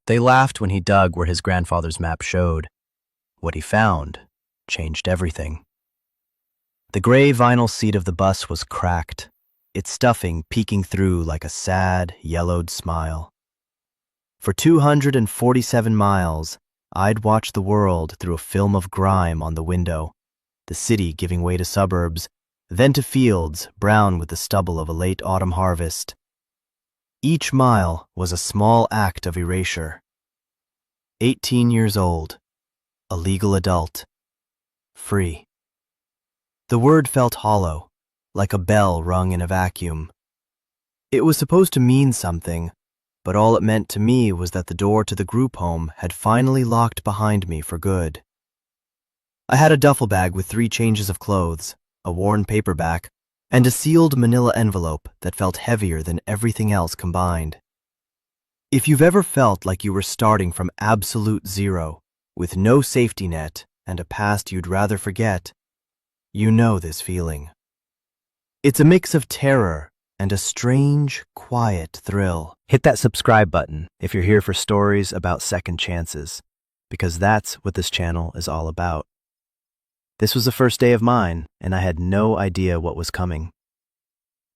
They laughed when he dug where his grandfather's map showed. What he found changed everything. The gray vinyl seat of the bus was cracked, its stuffing peeking through like a sad, yellowed smile. For 247 miles, I'd watched the world through a film of grime on the window, the city giving way to suburbs, then to fields brown with the stubble of a late autumn harvest. Each mile was a small act of erasure. 18 years old, a legal adult, free. The word felt hollow, like a bell rung in a vacuum. It was supposed to mean something, but all it meant to me was that the door to the group home had finally locked behind me for good. I had a duffel bag with 3 changes of clothes, a worn paperback, and a sealed manila envelope that felt heavier than everything else combined. If you've ever felt like you were starting from absolute zero, with no safety net and a past you'd rather forget, you know this feeling. It's a mix of terror and a strange, quiet thrill. Hit that subscribe button if you're here for stories about second chances, because that's what this channel is all about. This was the first day of mine, and I had no idea what was coming.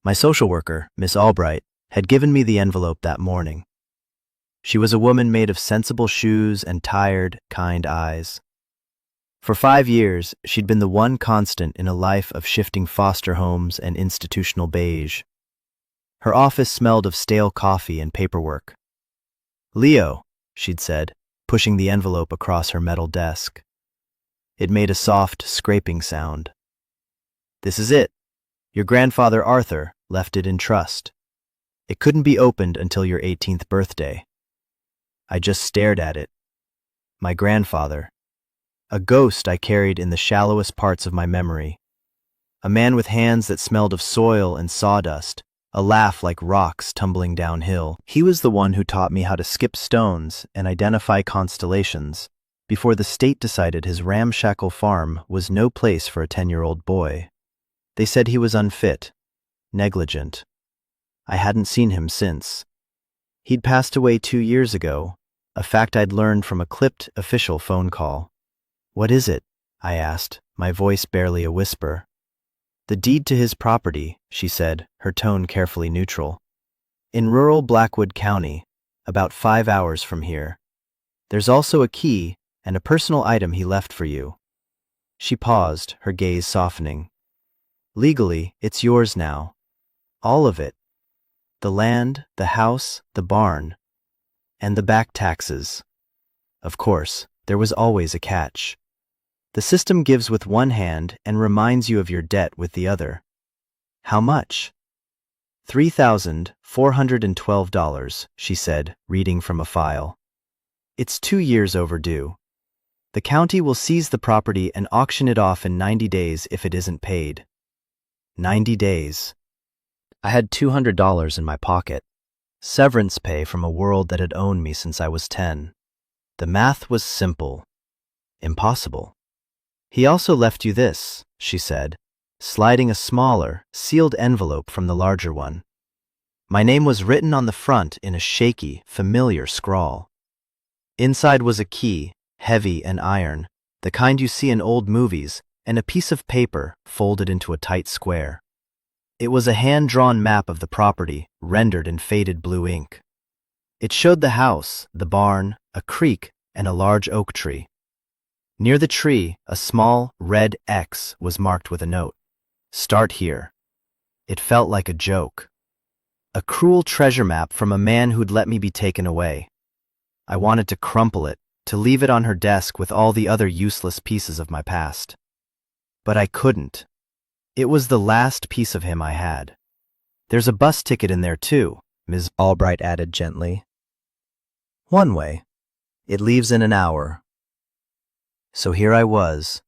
My social worker, Miss Albright, had given me the envelope that morning. She was a woman made of sensible shoes and tired, kind eyes. For 5 years, she'd been the one constant in a life of shifting foster homes and institutional beige. Her office smelled of stale coffee and paperwork. "Leo," she'd said, pushing the envelope across her metal desk. It made a soft, scraping sound. "This is it. Your grandfather Arthur left it in trust. It couldn't be opened until your 18th birthday." I just stared at it. My grandfather. A ghost I carried in the shallowest parts of my memory. A man with hands that smelled of soil and sawdust, a laugh like rocks tumbling downhill. He was the one who taught me how to skip stones and identify constellations before the state decided his ramshackle farm was no place for a 10-year-old boy. They said he was unfit, negligent. I hadn't seen him since. He'd passed away 2 years ago, a fact I'd learned from a clipped official phone call. "What is it?" I asked, my voice barely a whisper. "The deed to his property," she said, her tone carefully neutral. "In rural Blackwood County, about 5 hours from here. There's also a key and a personal item he left for you." She paused, her gaze softening. "Legally, it's yours now. All of it. The land, the house, the barn, and the back taxes." Of course, there was always a catch. The system gives with one hand and reminds you of your debt with the other. "How much?" $3,412, she said, reading from a file. "It's 2 years overdue. The county will seize the property and auction it off in 90 days if it isn't paid." 90 days. I had $200 in my pocket. Severance pay from a world that had owned me since I was 10. The math was simple. Impossible. "He also left you this," she said, sliding a smaller, sealed envelope from the larger one. My name was written on the front in a shaky, familiar scrawl. Inside was a key, heavy and iron, the kind you see in old movies, and a piece of paper folded into a tight square. It was a hand-drawn map of the property, rendered in faded blue ink. It showed the house, the barn, a creek, and a large oak tree. Near the tree, a small, red X was marked with a note. "Start here." It felt like a joke. A cruel treasure map from a man who'd let me be taken away. I wanted to crumple it, to leave it on her desk with all the other useless pieces of my past. But I couldn't. It was the last piece of him I had. "There's a bus ticket in there too," Ms. Albright added gently. "One way. It leaves in an hour." So here I was,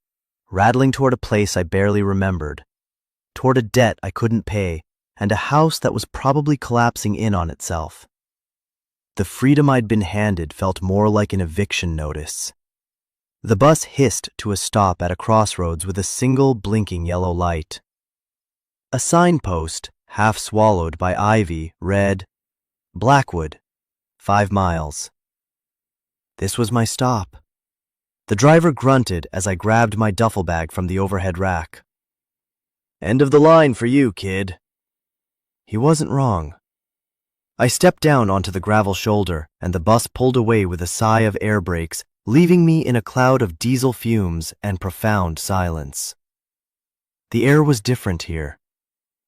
rattling toward a place I barely remembered, toward a debt I couldn't pay, and a house that was probably collapsing in on itself. The freedom I'd been handed felt more like an eviction notice. The bus hissed to a stop at a crossroads with a single blinking yellow light. A signpost, half swallowed by ivy, read, "Blackwood, 5 miles." This was my stop. The driver grunted as I grabbed my duffel bag from the overhead rack. "End of the line for you, kid." He wasn't wrong. I stepped down onto the gravel shoulder, and the bus pulled away with a sigh of air brakes, leaving me in a cloud of diesel fumes and profound silence. The air was different here.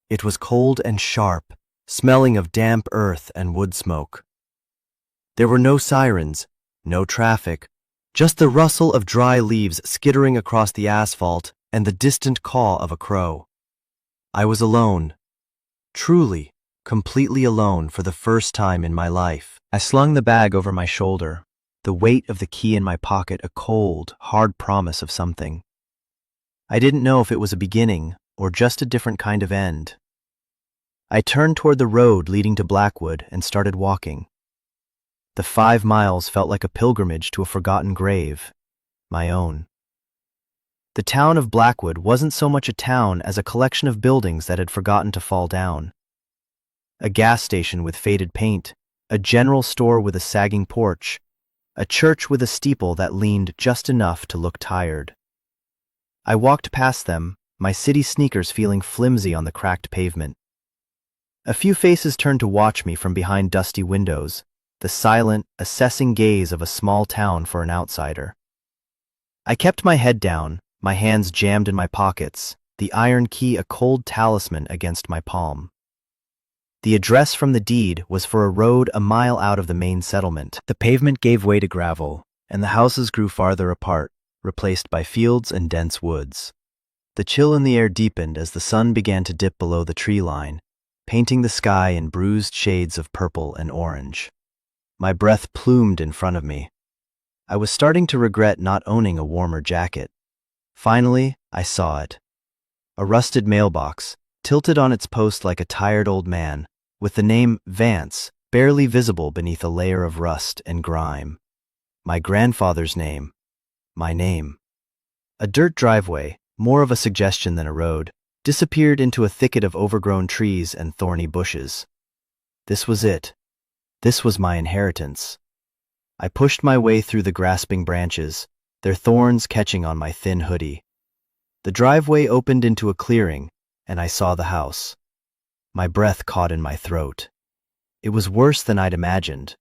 It was cold and sharp, smelling of damp earth and wood smoke. There were no sirens, no traffic, just the rustle of dry leaves skittering across the asphalt and the distant caw of a crow. I was alone. Truly, completely alone for the first time in my life. I slung the bag over my shoulder, the weight of the key in my pocket a cold, hard promise of something. I didn't know if it was a beginning or just a different kind of end. I turned toward the road leading to Blackwood and started walking. The 5 miles felt like a pilgrimage to a forgotten grave, my own. The town of Blackwood wasn't so much a town as a collection of buildings that had forgotten to fall down. A gas station with faded paint, a general store with a sagging porch, a church with a steeple that leaned just enough to look tired. I walked past them, my city sneakers feeling flimsy on the cracked pavement. A few faces turned to watch me from behind dusty windows, the silent, assessing gaze of a small town for an outsider. I kept my head down, my hands jammed in my pockets, the iron key a cold talisman against my palm. The address from the deed was for a road a mile out of the main settlement. The pavement gave way to gravel, and the houses grew farther apart, replaced by fields and dense woods. The chill in the air deepened as the sun began to dip below the tree line, painting the sky in bruised shades of purple and orange. My breath plumed in front of me. I was starting to regret not owning a warmer jacket. Finally, I saw it. A rusted mailbox, tilted on its post like a tired old man, with the name Vance barely visible beneath a layer of rust and grime. My grandfather's name. My name. A dirt driveway, more of a suggestion than a road, disappeared into a thicket of overgrown trees and thorny bushes. This was it. This was my inheritance. I pushed my way through the grasping branches, their thorns catching on my thin hoodie. The driveway opened into a clearing, and I saw the house. My breath caught in my throat. It was worse than I'd imagined.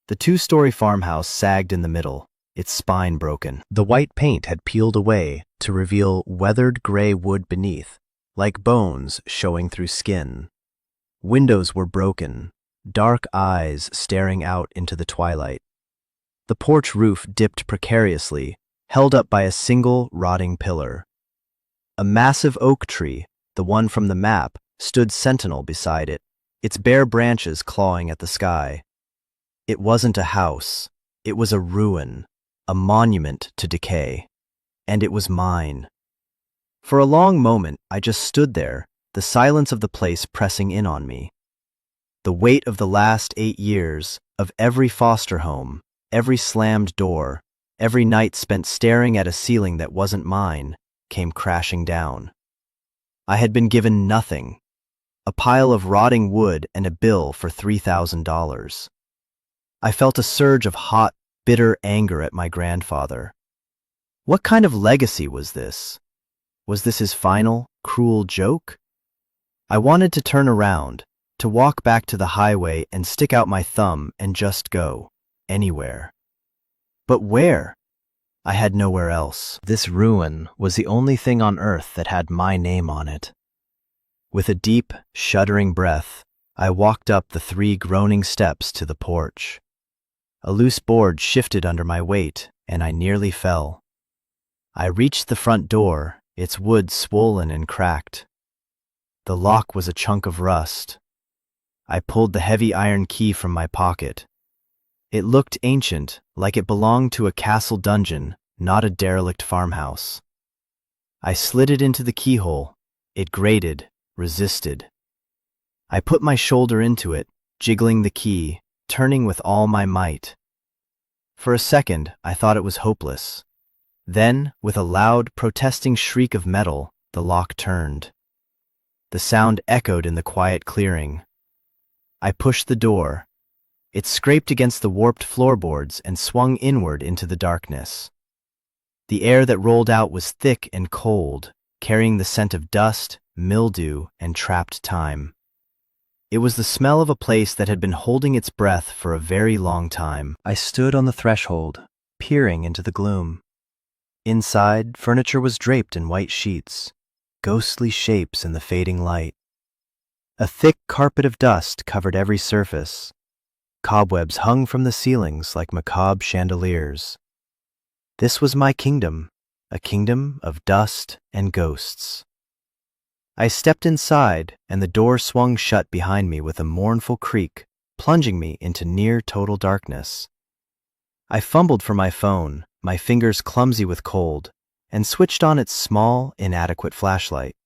The 2-story farmhouse sagged in the middle, its spine broken. The white paint had peeled away to reveal weathered gray wood beneath, like bones showing through skin. Windows were broken, dark eyes staring out into the twilight. The porch roof dipped precariously, held up by a single rotting pillar. A massive oak tree, the one from the map, stood sentinel beside it, its bare branches clawing at the sky. It wasn't a house. It was a ruin, a monument to decay. And it was mine. For a long moment, I just stood there, the silence of the place pressing in on me. The weight of the last 8 years, of every foster home, every slammed door, every night spent staring at a ceiling that wasn't mine, came crashing down. I had been given nothing. A pile of rotting wood and a bill for $3,000. I felt a surge of hot, bitter anger at my grandfather. What kind of legacy was this? Was this his final, cruel joke? I wanted to turn around, to walk back to the highway and stick out my thumb and just go, anywhere. But where? I had nowhere else. This ruin was the only thing on earth that had my name on it. With a deep, shuddering breath, I walked up the 3 groaning steps to the porch. A loose board shifted under my weight, and I nearly fell. I reached the front door, its wood swollen and cracked. The lock was a chunk of rust. I pulled the heavy iron key from my pocket. It looked ancient, like it belonged to a castle dungeon, not a derelict farmhouse. I slid it into the keyhole. It grated, resisted. I put my shoulder into it, jiggling the key, turning with all my might. For a second, I thought it was hopeless. Then, with a loud, protesting shriek of metal, the lock turned. The sound echoed in the quiet clearing. I pushed the door. It scraped against the warped floorboards and swung inward into the darkness. The air that rolled out was thick and cold, carrying the scent of dust, mildew, and trapped time. It was the smell of a place that had been holding its breath for a very long time. I stood on the threshold, peering into the gloom. Inside, furniture was draped in white sheets, ghostly shapes in the fading light. A thick carpet of dust covered every surface. Cobwebs hung from the ceilings like macabre chandeliers. This was my kingdom, a kingdom of dust and ghosts. I stepped inside, and the door swung shut behind me with a mournful creak, plunging me into near-total darkness. I fumbled for my phone, my fingers clumsy with cold, and switched on its small, inadequate flashlight.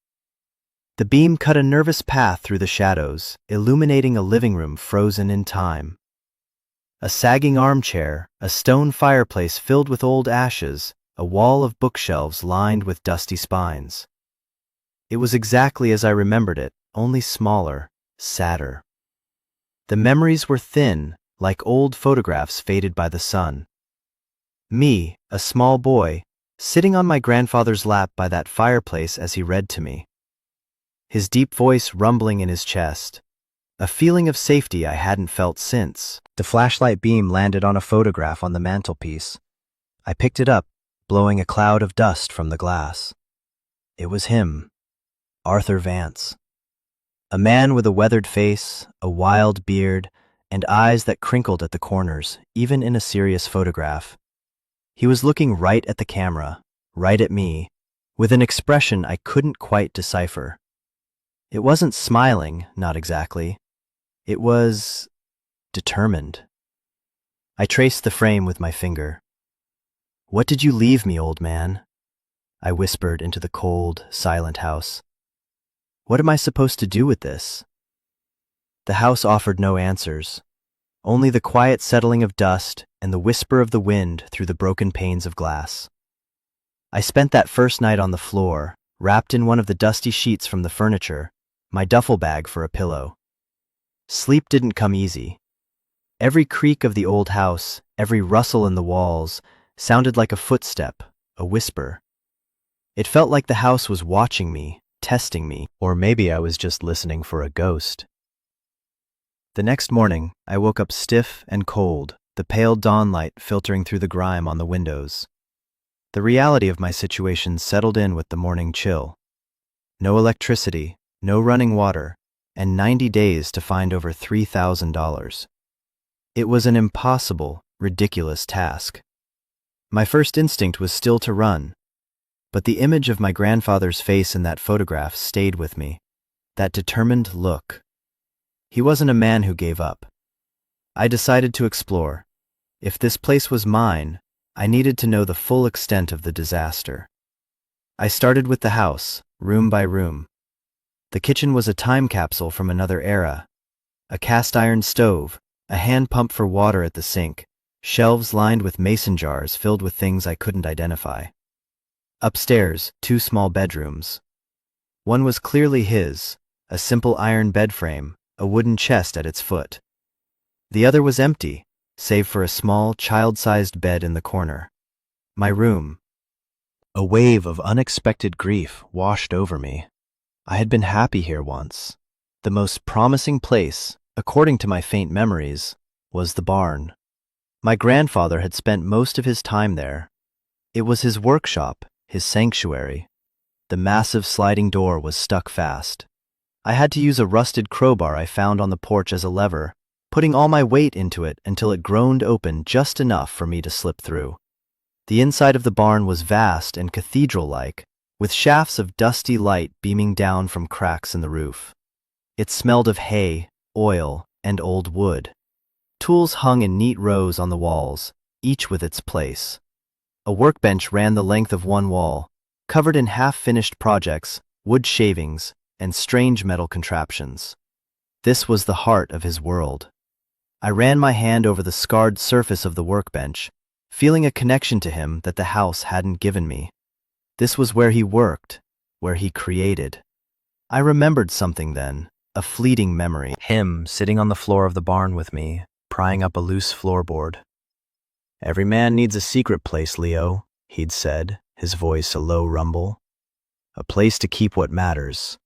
The beam cut a nervous path through the shadows, illuminating a living room frozen in time. A sagging armchair, a stone fireplace filled with old ashes, a wall of bookshelves lined with dusty spines. It was exactly as I remembered it, only smaller, sadder. The memories were thin, like old photographs faded by the sun. Me, a small boy, sitting on my grandfather's lap by that fireplace as he read to me. His deep voice rumbling in his chest. A feeling of safety I hadn't felt since. The flashlight beam landed on a photograph on the mantelpiece. I picked it up, blowing a cloud of dust from the glass. It was him, Arthur Vance. A man with a weathered face, a wild beard, and eyes that crinkled at the corners, even in a serious photograph. He was looking right at the camera, right at me, with an expression I couldn't quite decipher. It wasn't smiling, not exactly. It was determined. I traced the frame with my finger. "What did you leave me, old man?" I whispered into the cold, silent house. "What am I supposed to do with this?" The house offered no answers, only the quiet settling of dust and the whisper of the wind through the broken panes of glass. I spent that first night on the floor, wrapped in one of the dusty sheets from the furniture, my duffel bag for a pillow. Sleep didn't come easy. Every creak of the old house, every rustle in the walls, sounded like a footstep, a whisper. It felt like the house was watching me, testing me, or maybe I was just listening for a ghost. The next morning, I woke up stiff and cold, the pale dawnlight filtering through the grime on the windows. The reality of my situation settled in with the morning chill. No electricity, no running water, and 90 days to find over $3,000. It was an impossible, ridiculous task. My first instinct was still to run, but the image of my grandfather's face in that photograph stayed with me, that determined look. He wasn't a man who gave up. I decided to explore. If this place was mine, I needed to know the full extent of the disaster. I started with the house, room by room. The kitchen was a time capsule from another era. A cast-iron stove, a hand pump for water at the sink, shelves lined with mason jars filled with things I couldn't identify. Upstairs, 2 small bedrooms. One was clearly his, a simple iron bed frame, a wooden chest at its foot. The other was empty, save for a small, child-sized bed in the corner. My room. A wave of unexpected grief washed over me. I had been happy here once. The most promising place, according to my faint memories, was the barn. My grandfather had spent most of his time there. It was his workshop, his sanctuary. The massive sliding door was stuck fast. I had to use a rusted crowbar I found on the porch as a lever, putting all my weight into it until it groaned open just enough for me to slip through. The inside of the barn was vast and cathedral-like, with shafts of dusty light beaming down from cracks in the roof. It smelled of hay, oil, and old wood. Tools hung in neat rows on the walls, each with its place. A workbench ran the length of one wall, covered in half-finished projects, wood shavings, and strange metal contraptions. This was the heart of his world. I ran my hand over the scarred surface of the workbench, feeling a connection to him that the house hadn't given me. This was where he worked, where he created. I remembered something then, a fleeting memory. Him sitting on the floor of the barn with me, prying up a loose floorboard. "Every man needs a secret place, Leo," he'd said, his voice a low rumble. "A place to keep what matters."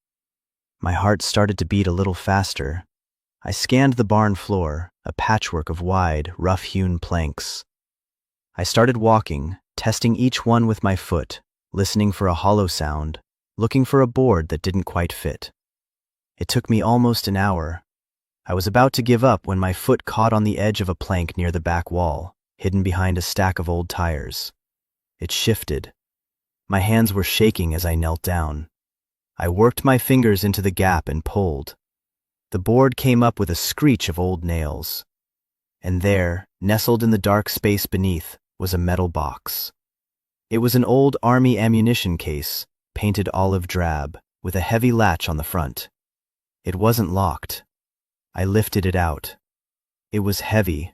My heart started to beat a little faster. I scanned the barn floor, a patchwork of wide, rough-hewn planks. I started walking, testing each one with my foot, listening for a hollow sound, looking for a board that didn't quite fit. It took me almost an hour. I was about to give up when my foot caught on the edge of a plank near the back wall, hidden behind a stack of old tires. It shifted. My hands were shaking as I knelt down. I worked my fingers into the gap and pulled. The board came up with a screech of old nails. And there, nestled in the dark space beneath, was a metal box. It was an old army ammunition case, painted olive drab, with a heavy latch on the front. It wasn't locked. I lifted it out. It was heavy.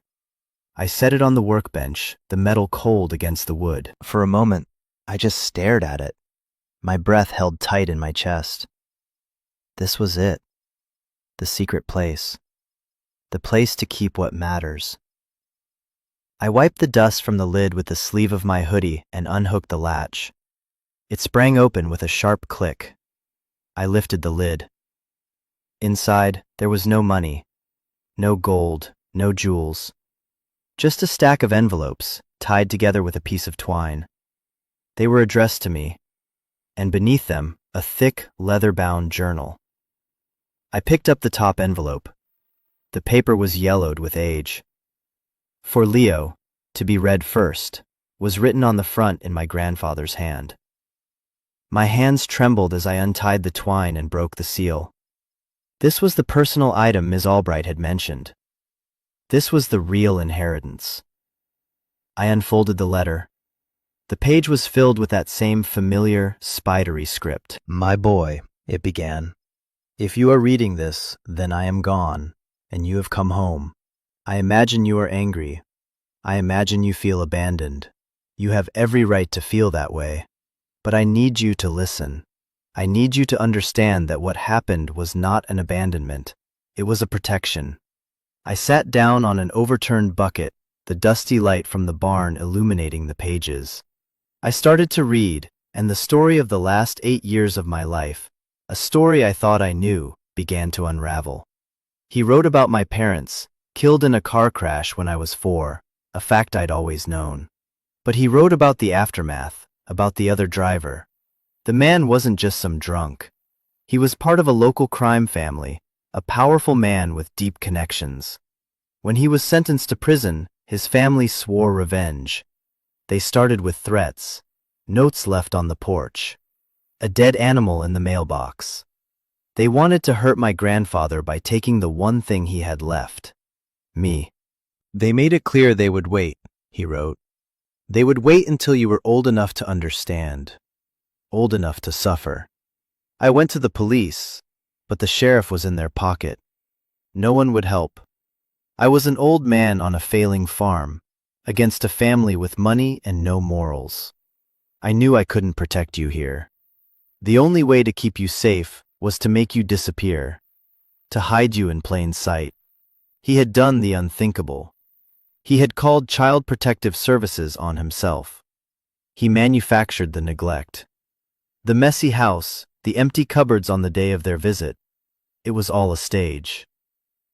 I set it on the workbench, the metal cold against the wood. For a moment, I just stared at it. My breath held tight in my chest. This was it. The secret place. The place to keep what matters. I wiped the dust from the lid with the sleeve of my hoodie and unhooked the latch. It sprang open with a sharp click. I lifted the lid. Inside, there was no money, no gold, no jewels. Just a stack of envelopes, tied together with a piece of twine. They were addressed to me, and beneath them, a thick, leather-bound journal. I picked up the top envelope. The paper was yellowed with age. "For Leo, to be read first," was written on the front in my grandfather's hand. My hands trembled as I untied the twine and broke the seal. This was the personal item Ms. Albright had mentioned. This was the real inheritance. I unfolded the letter. The page was filled with that same familiar, spidery script. "My boy," it began, "if you are reading this, then I am gone, and you have come home. I imagine you are angry. I imagine you feel abandoned. You have every right to feel that way. But I need you to listen. I need you to understand that what happened was not an abandonment. It was a protection." I sat down on an overturned bucket, the dusty light from the barn illuminating the pages. I started to read, and the story of the last 8 years of my life, a story I thought I knew, began to unravel. He wrote about my parents, killed in a car crash when I was 4, a fact I'd always known. But he wrote about the aftermath, about the other driver. The man wasn't just some drunk. He was part of a local crime family, a powerful man with deep connections. When he was sentenced to prison, his family swore revenge. They started with threats, notes left on the porch, a dead animal in the mailbox. They wanted to hurt my grandfather by taking the one thing he had left, me. "They made it clear they would wait," he wrote. "They would wait until you were old enough to understand, old enough to suffer." I went to the police, but the sheriff was in their pocket. No one would help. I was an old man on a failing farm, against a family with money and no morals. I knew I couldn't protect you here. The only way to keep you safe was to make you disappear, to hide you in plain sight. He had done the unthinkable. He had called Child Protective Services on himself. He manufactured the neglect. The messy house, the empty cupboards on the day of their visit. It was all a stage.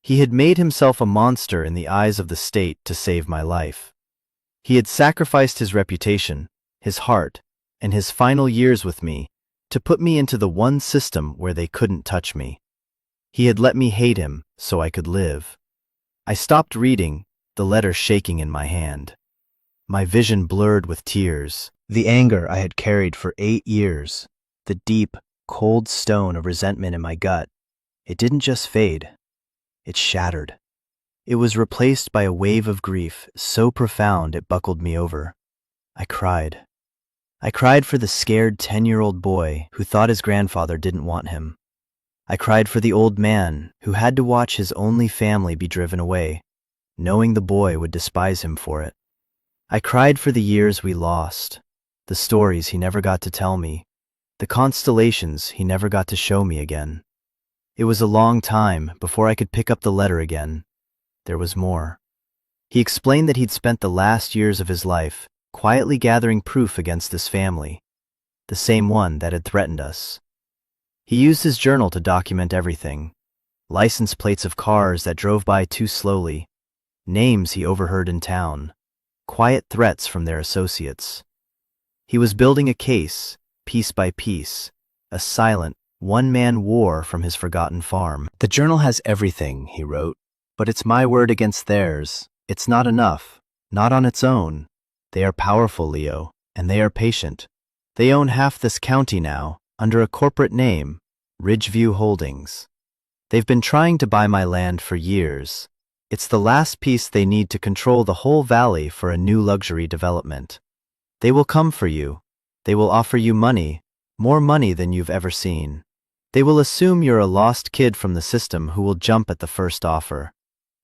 He had made himself a monster in the eyes of the state to save my life. He had sacrificed his reputation, his heart, and his final years with me to put me into the one system where they couldn't touch me. He had let me hate him so I could live. I stopped reading, the letter shaking in my hand. My vision blurred with tears. The anger I had carried for 8 years, the deep, cold stone of resentment in my gut, it didn't just fade. It shattered. It was replaced by a wave of grief so profound it buckled me over. I cried. I cried for the scared 10-year-old boy who thought his grandfather didn't want him. I cried for the old man who had to watch his only family be driven away, knowing the boy would despise him for it. I cried for the years we lost, the stories he never got to tell me, the constellations he never got to show me again. It was a long time before I could pick up the letter again. There was more. He explained that he'd spent the last years of his life quietly gathering proof against this family, the same one that had threatened us. He used his journal to document everything: license plates of cars that drove by too slowly, names he overheard in town, quiet threats from their associates. He was building a case, piece by piece, a silent, one-man war from his forgotten farm. "The journal has everything," he wrote, "but it's my word against theirs. It's not enough, not on its own. They are powerful, Leo, and they are patient. They own half this county now, under a corporate name, Ridgeview Holdings. They've been trying to buy my land for years. It's the last piece they need to control the whole valley for a new luxury development. They will come for you. They will offer you money, more money than you've ever seen. They will assume you're a lost kid from the system who will jump at the first offer.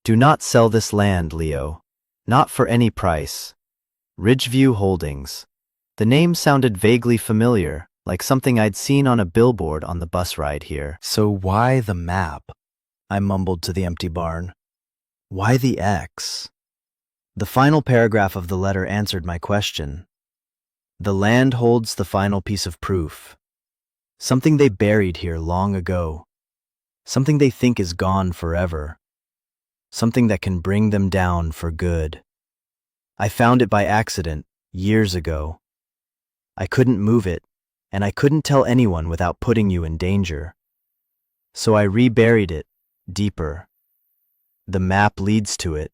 Do not sell this land, Leo. Not for any price. Ridgeview Holdings." The name sounded vaguely familiar, like something I'd seen on a billboard on the bus ride here. "So why the map?" I mumbled to the empty barn. "Why the X?" The final paragraph of the letter answered my question. The land holds the final piece of proof. Something they buried here long ago. Something they think is gone forever. Something that can bring them down for good. I found it by accident, years ago. I couldn't move it, and I couldn't tell anyone without putting you in danger. So I reburied it, deeper. The map leads to it.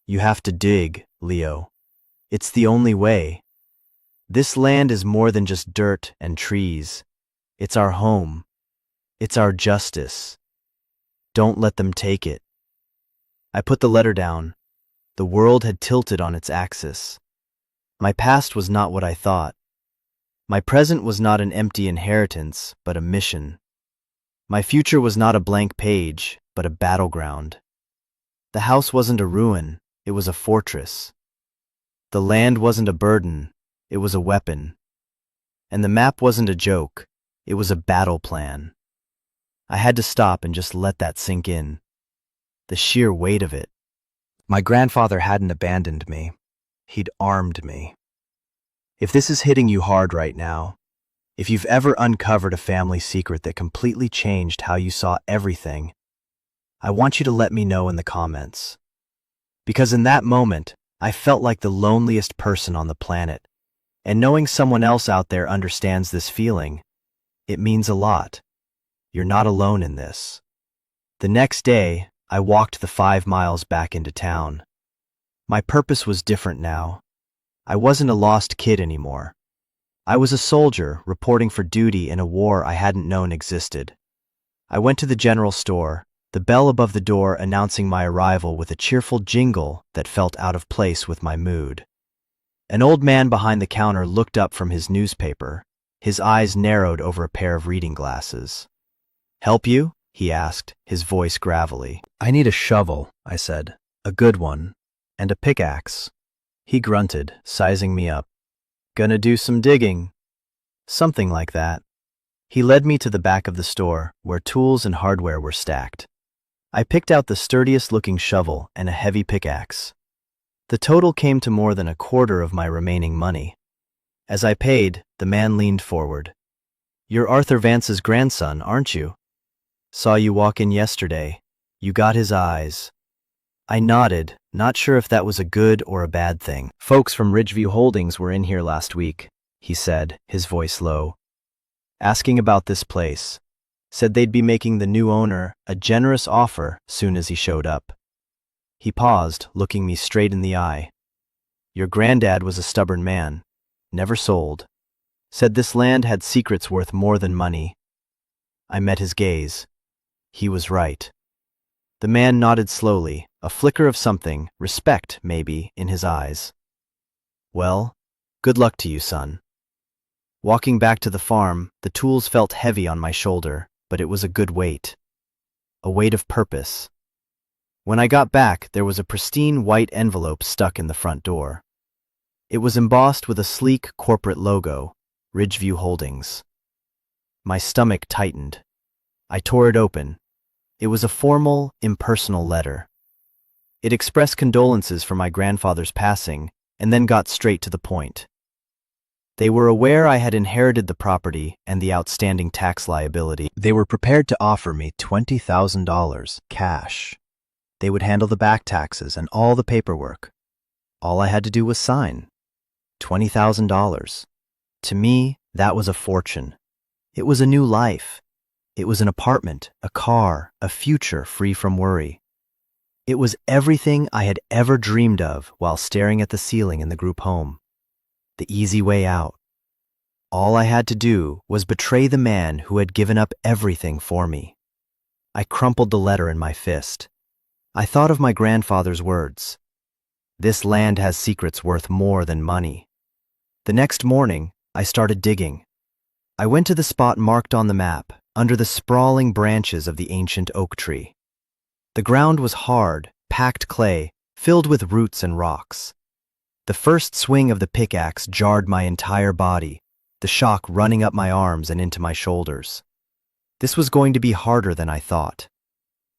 You have to dig, Leo. It's the only way. This land is more than just dirt and trees. It's our home. It's our justice. Don't let them take it. I put the letter down. The world had tilted on its axis. My past was not what I thought. My present was not an empty inheritance, but a mission. My future was not a blank page, but a battleground. The house wasn't a ruin, it was a fortress. The land wasn't a burden, it was a weapon. And the map wasn't a joke, it was a battle plan. I had to stop and just let that sink in. The sheer weight of it. My grandfather hadn't abandoned me. He'd armed me. If this is hitting you hard right now, if you've ever uncovered a family secret that completely changed how you saw everything, I want you to let me know in the comments. Because in that moment, I felt like the loneliest person on the planet, and knowing someone else out there understands this feeling, it means a lot. You're not alone in this. The next day, I walked the 5 miles back into town. My purpose was different now. I wasn't a lost kid anymore. I was a soldier reporting for duty in a war I hadn't known existed. I went to the general store, the bell above the door announcing my arrival with a cheerful jingle that felt out of place with my mood. An old man behind the counter looked up from his newspaper, his eyes narrowed over a pair of reading glasses. "Help you?" he asked, his voice gravelly. "I need a shovel," I said. "A good one. And a pickaxe." He grunted, sizing me up. "Gonna do some digging." Something like that. He led me to the back of the store, where tools and hardware were stacked. I picked out the sturdiest-looking shovel and a heavy pickaxe. The total came to more than a quarter of my remaining money. As I paid, the man leaned forward. "You're Arthur Vance's grandson, aren't you? Saw you walk in yesterday. You got his eyes." I nodded, not sure if that was a good or a bad thing. "Folks from Ridgeview Holdings were in here last week," he said, his voice low. "Asking about this place. Said they'd be making the new owner a generous offer soon as he showed up." He paused, looking me straight in the eye. "Your granddad was a stubborn man. Never sold. Said this land had secrets worth more than money." I met his gaze. He was right. The man nodded slowly, a flicker of something, respect maybe, in his eyes. "Well, good luck to you, son." Walking back to the farm, the tools felt heavy on my shoulder, but it was a good weight. A weight of purpose. When I got back, there was a pristine white envelope stuck in the front door. It was embossed with a sleek corporate logo, Ridgeview Holdings. My stomach tightened. I tore it open. It was a formal, impersonal letter. It expressed condolences for my grandfather's passing and then got straight to the point. They were aware I had inherited the property and the outstanding tax liability. They were prepared to offer me $20,000 cash. They would handle the back taxes and all the paperwork. All I had to do was sign. $20,000. To me, that was a fortune. It was a new life. It was an apartment, a car, a future free from worry. It was everything I had ever dreamed of while staring at the ceiling in the group home. The easy way out. All I had to do was betray the man who had given up everything for me. I crumpled the letter in my fist. I thought of my grandfather's words. This land has secrets worth more than money. The next morning, I started digging. I went to the spot marked on the map, under the sprawling branches of the ancient oak tree. The ground was hard, packed clay, filled with roots and rocks. The first swing of the pickaxe jarred my entire body, the shock running up my arms and into my shoulders. This was going to be harder than I thought.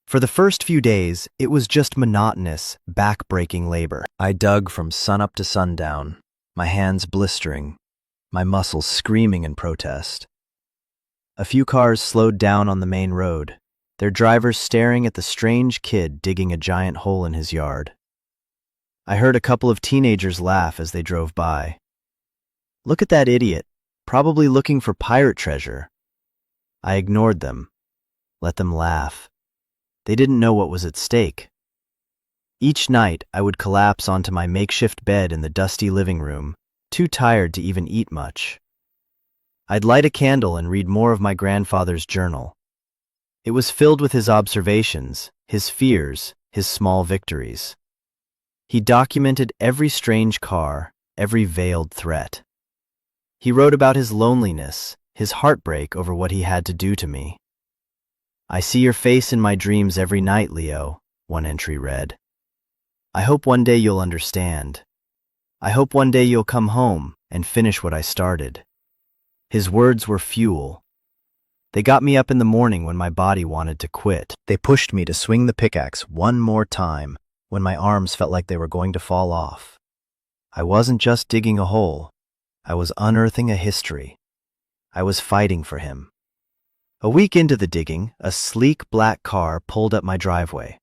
For the first few days, it was just monotonous, back-breaking labor. I dug from sunup to sundown, my hands blistering, my muscles screaming in protest. A few cars slowed down on the main road, their drivers staring at the strange kid digging a giant hole in his yard. I heard a couple of teenagers laugh as they drove by. Look at that idiot, probably looking for pirate treasure. I ignored them, let them laugh. They didn't know what was at stake. Each night, I would collapse onto my makeshift bed in the dusty living room, too tired to even eat much. I'd light a candle and read more of my grandfather's journal. It was filled with his observations, his fears, his small victories. He documented every strange car, every veiled threat. He wrote about his loneliness, his heartbreak over what he had to do to me. I see your face in my dreams every night, Leo, one entry read. I hope one day you'll understand. I hope one day you'll come home and finish what I started. His words were fuel. They got me up in the morning when my body wanted to quit. They pushed me to swing the pickaxe one more time when my arms felt like they were going to fall off. I wasn't just digging a hole. I was unearthing a history. I was fighting for him. A week into the digging, a sleek black car pulled up my driveway.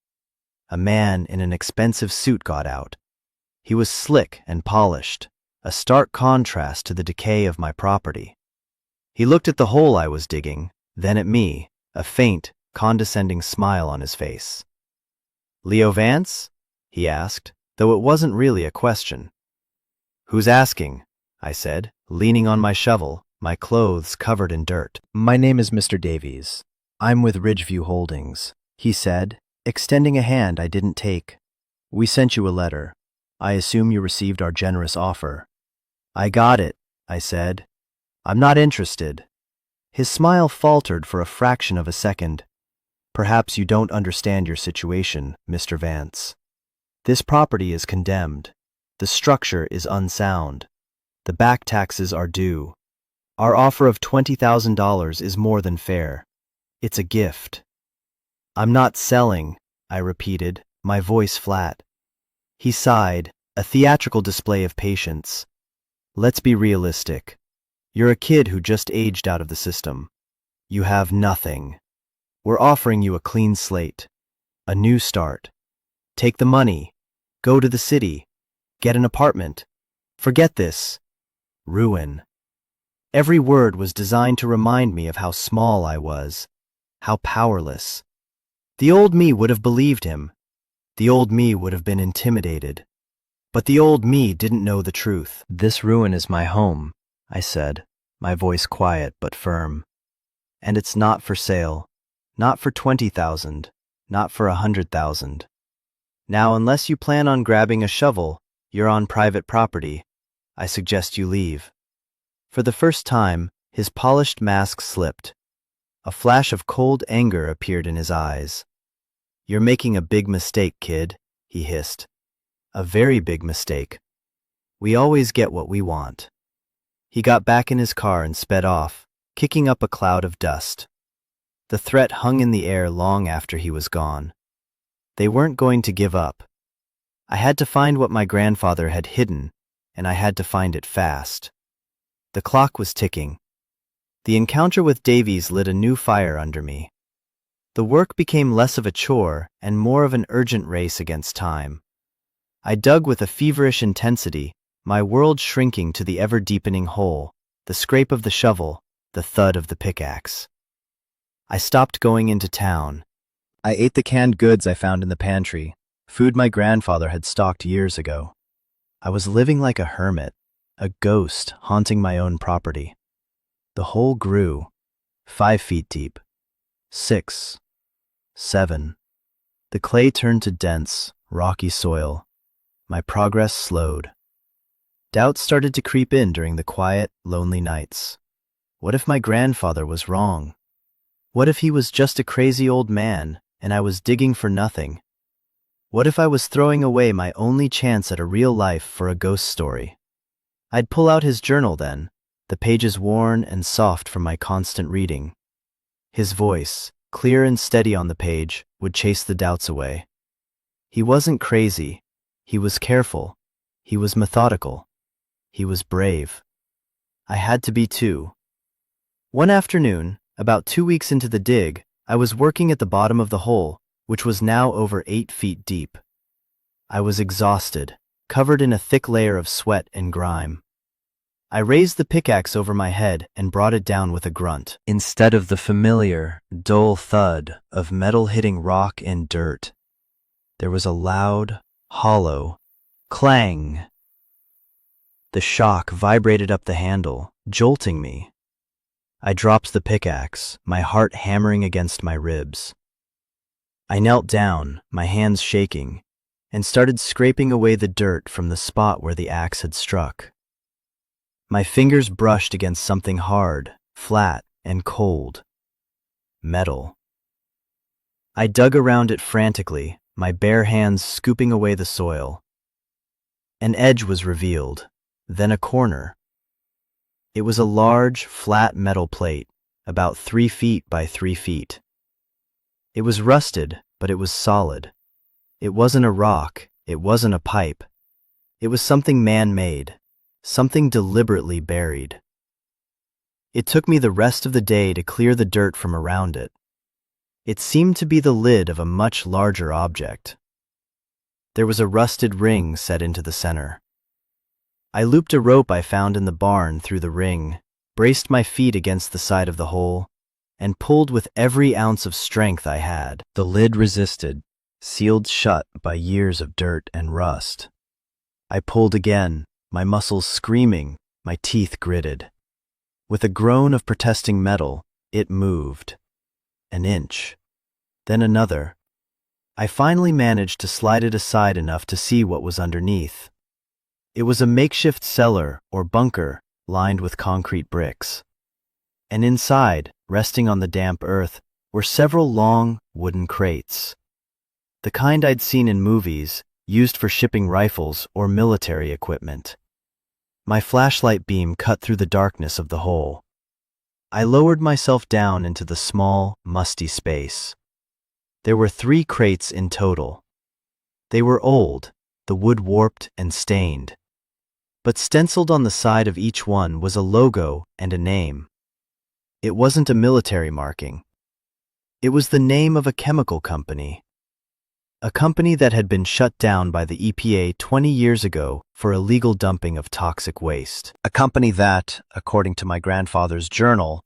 A man in an expensive suit got out. He was slick and polished, a stark contrast to the decay of my property. He looked at the hole I was digging, then at me, a faint, condescending smile on his face. Leo Vance? He asked, though it wasn't really a question. Who's asking? I said, leaning on my shovel, my clothes covered in dirt. My name is Mr. Davies. I'm with Ridgeview Holdings, he said, extending a hand I didn't take. We sent you a letter. I assume you received our generous offer. I got it, I said. I'm not interested. His smile faltered for a fraction of a second. Perhaps you don't understand your situation, Mr. Vance. This property is condemned. The structure is unsound. The back taxes are due. Our offer of $20,000 is more than fair. It's a gift. I'm not selling, I repeated, my voice flat. He sighed, a theatrical display of patience. Let's be realistic. You're a kid who just aged out of the system. You have nothing. We're offering you a clean slate, a new start. Take the money. Go to the city. Get an apartment. Forget this. Ruin. Every word was designed to remind me of how small I was, how powerless. The old me would have believed him. The old me would have been intimidated. But the old me didn't know the truth. This ruin is my home, I said, my voice quiet but firm. And it's not for sale. Not for 20,000, not for 100,000. Now, unless you plan on grabbing a shovel, you're on private property. I suggest you leave. For the first time, his polished mask slipped. A flash of cold anger appeared in his eyes. You're making a big mistake, kid, he hissed. A very big mistake. We always get what we want. He got back in his car and sped off, kicking up a cloud of dust. The threat hung in the air long after he was gone. They weren't going to give up. I had to find what my grandfather had hidden, and I had to find it fast. The clock was ticking. The encounter with Davies lit a new fire under me. The work became less of a chore and more of an urgent race against time. I dug with a feverish intensity, my world shrinking to the ever-deepening hole, the scrape of the shovel, the thud of the pickaxe. I stopped going into town. I ate the canned goods I found in the pantry, food my grandfather had stocked years ago. I was living like a hermit, a ghost haunting my own property. The hole grew, 5 feet deep, 6, 7. The clay turned to dense, rocky soil. My progress slowed. Doubts started to creep in during the quiet, lonely nights. What if my grandfather was wrong? What if he was just a crazy old man, and I was digging for nothing? What if I was throwing away my only chance at a real life for a ghost story? I'd pull out his journal then, the pages worn and soft from my constant reading. His voice, clear and steady on the page, would chase the doubts away. He wasn't crazy. He was careful. He was methodical. He was brave. I had to be too. One afternoon, about 2 weeks into the dig, I was working at the bottom of the hole, which was now over 8 feet deep. I was exhausted, covered in a thick layer of sweat and grime. I raised the pickaxe over my head and brought it down with a grunt. Instead of the familiar, dull thud of metal hitting rock and dirt, there was a loud, hollow clang. The shock vibrated up the handle, jolting me. I dropped the pickaxe, my heart hammering against my ribs. I knelt down, my hands shaking, and started scraping away the dirt from the spot where the axe had struck. My fingers brushed against something hard, flat, and cold. Metal. I dug around it frantically, my bare hands scooping away the soil. An edge was revealed, then a corner. It was a large, flat metal plate, about 3 feet by 3 feet. It was rusted, but it was solid. It wasn't a rock, it wasn't a pipe. It was something man-made. Something deliberately buried. It took me the rest of the day to clear the dirt from around it. It seemed to be the lid of a much larger object. There was a rusted ring set into the center. I looped a rope I found in the barn through the ring, braced my feet against the side of the hole, and pulled with every ounce of strength I had. The lid resisted, sealed shut by years of dirt and rust. I pulled again, my muscles screaming, my teeth gritted. With a groan of protesting metal, it moved. An inch, then another. I finally managed to slide it aside enough to see what was underneath. It was a makeshift cellar or bunker lined with concrete bricks. And inside, resting on the damp earth, were several long, wooden crates. The kind I'd seen in movies, used for shipping rifles or military equipment. My flashlight beam cut through the darkness of the hole. I lowered myself down into the small, musty space. There were 3 crates in total. They were old, the wood warped and stained. But stenciled on the side of each one was a logo and a name. It wasn't a military marking. It was the name of a chemical company. A company that had been shut down by the EPA 20 years ago for illegal dumping of toxic waste. A company that, according to my grandfather's journal,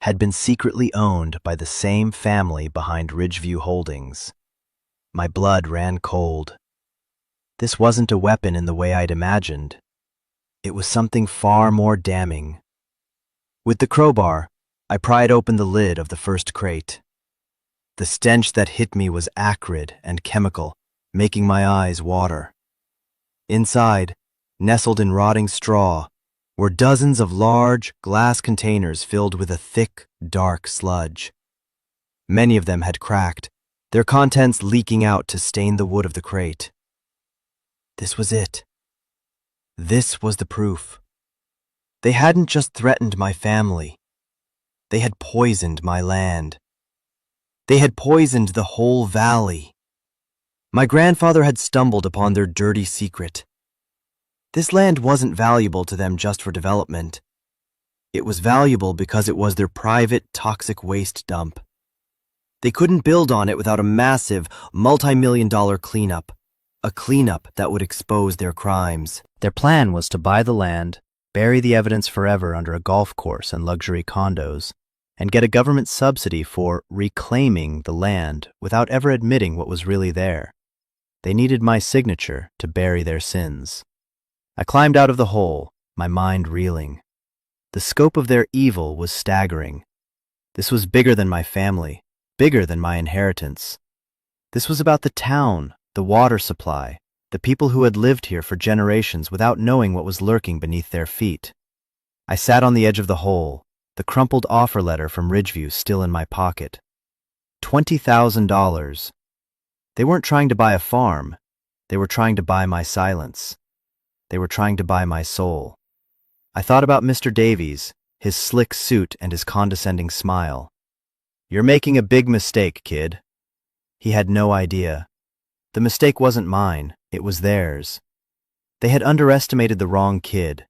had been secretly owned by the same family behind Ridgeview Holdings. My blood ran cold. This wasn't a weapon in the way I'd imagined. It was something far more damning. With the crowbar, I pried open the lid of the first crate. The stench that hit me was acrid and chemical, making my eyes water. Inside, nestled in rotting straw, were dozens of large, glass containers filled with a thick, dark sludge. Many of them had cracked, their contents leaking out to stain the wood of the crate. This was it. This was the proof. They hadn't just threatened my family. They had poisoned my land. They had poisoned the whole valley. My grandfather had stumbled upon their dirty secret. This land wasn't valuable to them just for development. It was valuable because it was their private, toxic waste dump. They couldn't build on it without a massive, multi-million-dollar cleanup. A cleanup that would expose their crimes. Their plan was to buy the land, bury the evidence forever under a golf course and luxury condos, and get a government subsidy for reclaiming the land without ever admitting what was really there. They needed my signature to bury their sins. I climbed out of the hole, my mind reeling. The scope of their evil was staggering. This was bigger than my family, bigger than my inheritance. This was about the town, the water supply, the people who had lived here for generations without knowing what was lurking beneath their feet. I sat on the edge of the hole, the crumpled offer letter from Ridgeview still in my pocket. $20,000. They weren't trying to buy a farm. They were trying to buy my silence. They were trying to buy my soul. I thought about Mr. Davies, his slick suit and his condescending smile. "You're making a big mistake, kid." He had no idea. The mistake wasn't mine, it was theirs. They had underestimated the wrong kid.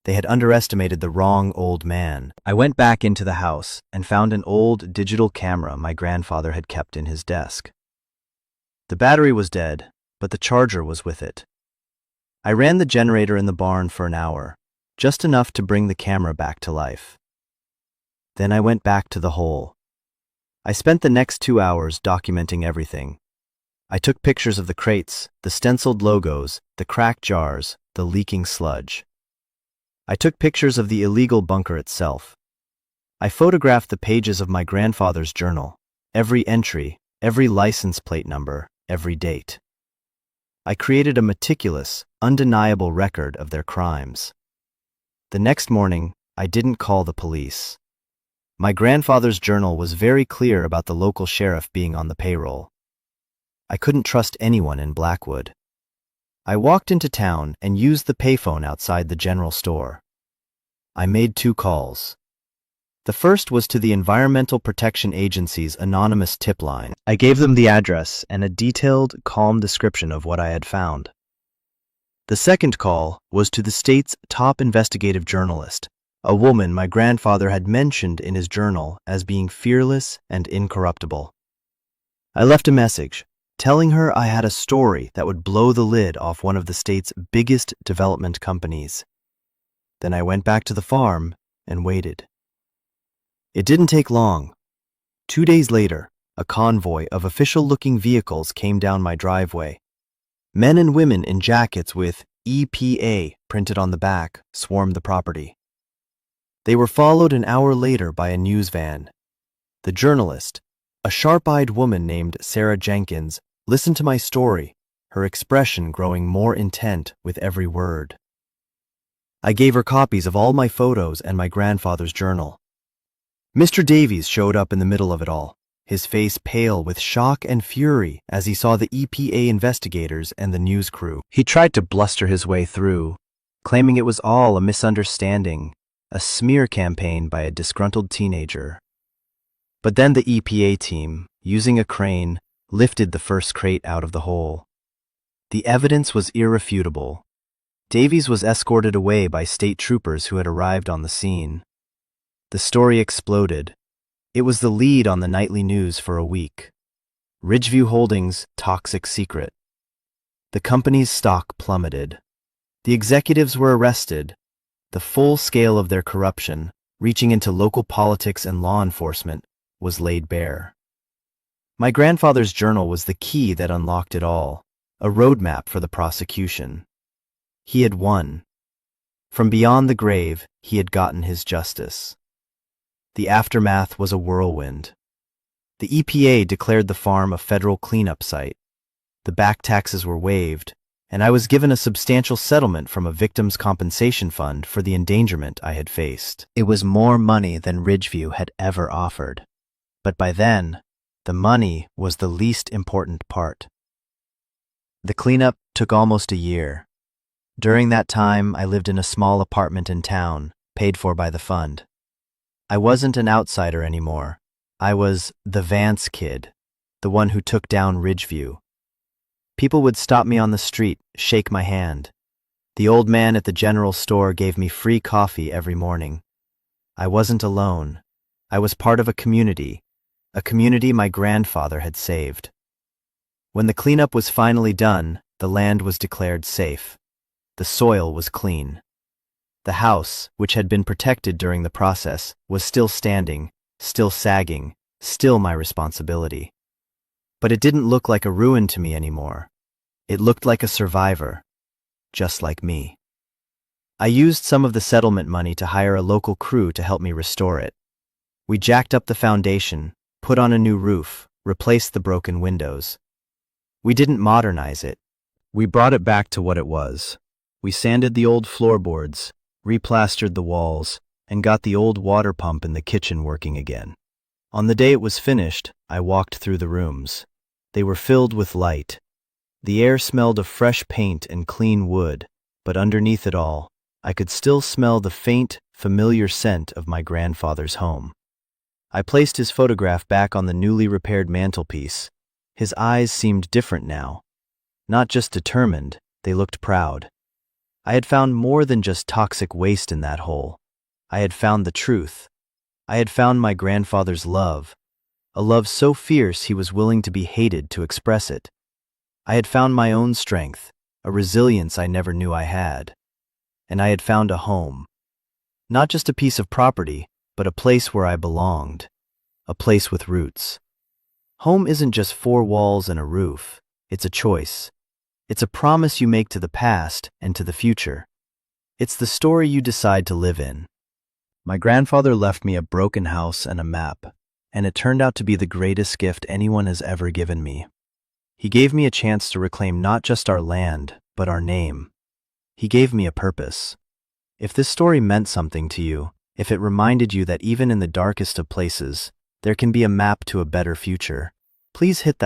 They had underestimated the wrong old man. I went back into the house and found an old digital camera my grandfather had kept in his desk. The battery was dead, but the charger was with it. I ran the generator in the barn for an hour, just enough to bring the camera back to life. Then I went back to the hole. I spent the next 2 hours documenting everything. I took pictures of the crates, the stenciled logos, the cracked jars, the leaking sludge. I took pictures of the illegal bunker itself. I photographed the pages of my grandfather's journal, every entry, every license plate number, every date. I created a meticulous, undeniable record of their crimes. The next morning, I didn't call the police. My grandfather's journal was very clear about the local sheriff being on the payroll. I couldn't trust anyone in Blackwood. I walked into town and used the payphone outside the general store. I made 2 calls. The first was to the Environmental Protection Agency's anonymous tip line. I gave them the address and a detailed, calm description of what I had found. The second call was to the state's top investigative journalist, a woman my grandfather had mentioned in his journal as being fearless and incorruptible. I left a message, telling her I had a story that would blow the lid off one of the state's biggest development companies. Then I went back to the farm and waited. It didn't take long. 2 days later, a convoy of official-looking vehicles came down my driveway. Men and women in jackets with EPA printed on the back swarmed the property. They were followed an hour later by a news van. The journalist, a sharp-eyed woman named Sarah Jenkins, listened to my story, her expression growing more intent with every word. I gave her copies of all my photos and my grandfather's journal. Mr. Davies showed up in the middle of it all, his face pale with shock and fury as he saw the EPA investigators and the news crew. He tried to bluster his way through, claiming it was all a misunderstanding, a smear campaign by a disgruntled teenager. But then the EPA team, using a crane, lifted the first crate out of the hole. The evidence was irrefutable. Davies was escorted away by state troopers who had arrived on the scene. The story exploded. It was the lead on the nightly news for a week. Ridgeview Holdings' toxic secret. The company's stock plummeted. The executives were arrested. The full scale of their corruption, reaching into local politics and law enforcement, was laid bare. My grandfather's journal was the key that unlocked it all, a roadmap for the prosecution. He had won. From beyond the grave, he had gotten his justice. The aftermath was a whirlwind. The EPA declared the farm a federal cleanup site. The back taxes were waived, and I was given a substantial settlement from a victims' compensation fund for the endangerment I had faced. It was more money than Ridgeview had ever offered. But by then, the money was the least important part. The cleanup took almost a year. During that time, I lived in a small apartment in town, paid for by the fund. I wasn't an outsider anymore. I was the Vance kid, the one who took down Ridgeview. People would stop me on the street, shake my hand. The old man at the general store gave me free coffee every morning. I wasn't alone. I was part of a community my grandfather had saved. When the cleanup was finally done, the land was declared safe. The soil was clean. The house, which had been protected during the process, was still standing, still sagging, still my responsibility. But it didn't look like a ruin to me anymore. It looked like a survivor, just like me. I used some of the settlement money to hire a local crew to help me restore it. We jacked up the foundation, put on a new roof, replaced the broken windows. We didn't modernize it. We brought it back to what it was. We sanded the old floorboards, replastered the walls, and got the old water pump in the kitchen working again. On the day it was finished, I walked through the rooms. They were filled with light. The air smelled of fresh paint and clean wood, but underneath it all, I could still smell the faint, familiar scent of my grandfather's home. I placed his photograph back on the newly repaired mantelpiece. His eyes seemed different now. Not just determined, they looked proud. I had found more than just toxic waste in that hole. I had found the truth. I had found my grandfather's love, a love so fierce he was willing to be hated to express it. I had found my own strength, a resilience I never knew I had. And I had found a home. Not just a piece of property, but a place where I belonged, a place with roots. Home isn't just four walls and a roof. It's a choice. It's a promise you make to the past and to the future. It's the story you decide to live in. My grandfather left me a broken house and a map, and it turned out to be the greatest gift anyone has ever given me. He gave me a chance to reclaim not just our land, but our name. He gave me a purpose. If this story meant something to you, if it reminded you that even in the darkest of places, there can be a map to a better future, please hit that